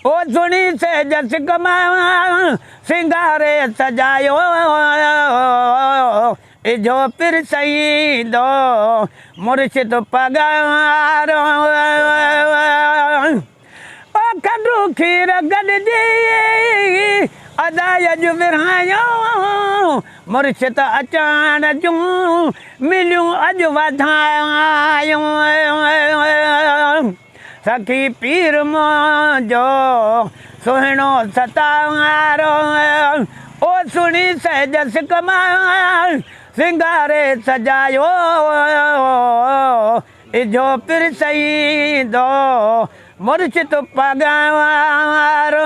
ओ सुनी से जस कमावा सिंगारे सजायो इजो फिर सही दो मुर्शिद पगार ओ खडू खीर गॾिजी अदाय जूं विरहायो मुर्शिद अचान जूं मिलियूं अॼु वधायूं सखी पीर मुंहिंजो सुहिणो सतावारो ओ सुणी सहज कमा सिंगारे सजायो इजो फिर सही दो मुर्शिद पगारो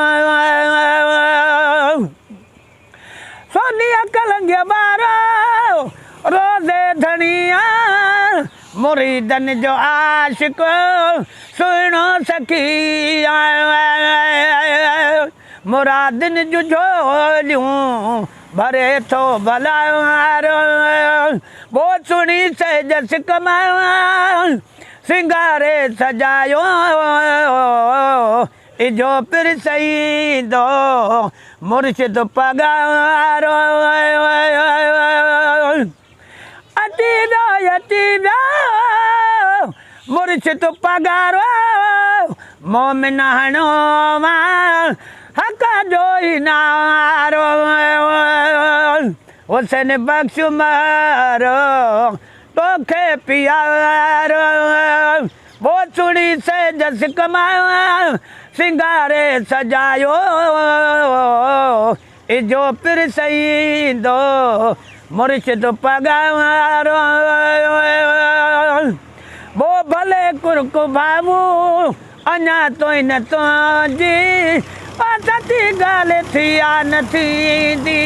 सोनिया कलंगिया बारो रोज़े धनिया मुरीदन जो आशिक सुनो सखी मुरादन जो झोलियूं भरे थो भलारो वो सुनी सहज कमा सिंगारे सजायो इजो फिर सही दो मुर्शिद पगारो अति व्यो मुर्शिद पगारो मोमिन हणो हक जो ही नारो हुसैन बख्श मारो तोखे प्यारो वो सुनी से जस कमा सिंगारे सजायो इजो फिर सही दो मुर्शिद पगारो वो भले कुर्क भावू अञा तो न तो जी सची ॻाल्हि थी आ न थींदी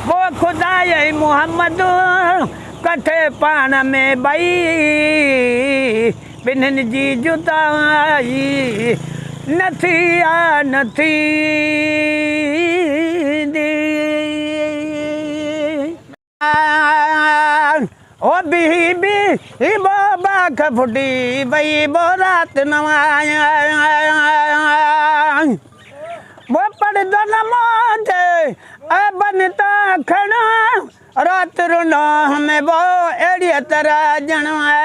वो खुदा मुहम्मद कठे पाण में ॿई ॿिन्हिनि जी जुदाई नथी आ न थींदी ओ बी बाख फुटी बई बो रात नवाया वो पढ़दो न मोजे बनता खड़ा रात रुनो हमें वो एड़ी तरह जनवा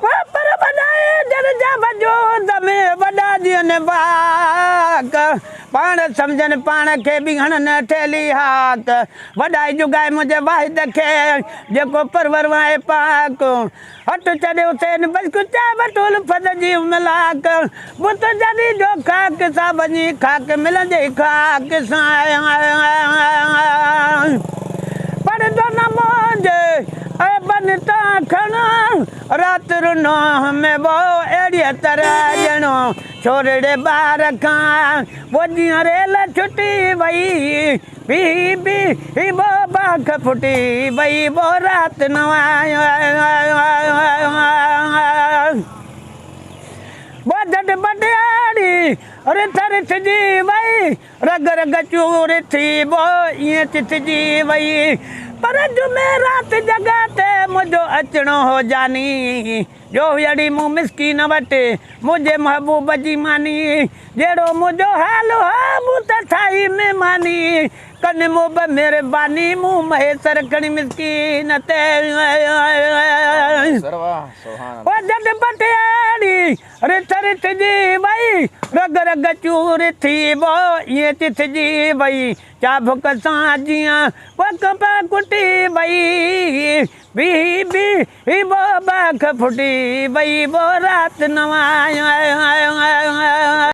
वो पर बदाए दर्जा बजो दमे वडा दियन बाक पाण समझन पाण के भी हणन ठेली हाथ वडाई जुगाए मुझे वाहिद खे जेको परवर वाए पाक हट चढ़े हुसैन बसकुचा बटोल फद जी मलाक बुत जदी जो खाक सा बनी खाक मिलंदे खाक सा पर दो न मोजे बनता खणा रात रुनो हमें वो एड़ी तरह ॼणो छोरड़े ॿार खां वो जीअं रेल छुटी वई बी वो बाख फुटी वई वो रात नवायो वो झट बटियाड़ी रिथ रिथजी वई रग रग चूर थी वो ईअं चिथजी वई पर जुमेरात जगह ते मुझो अचणो हो जानी जो अड़ी मूं मिसकीन वटि मुझे महबूब जी मानी जहिड़ो मुझो हाल हो मूं त ठाही महिमानी कन मूं ब महिरबानी मूं महेसर खणी मिसकीन ते ओ झट पटियाड़ी रिथ रिथजी वई रग रग चूर थी वो ईअं चिथजी वई चाबुक सां जीअं पक कुटी वई बी वो बाख फुटी वई वो रात नवायो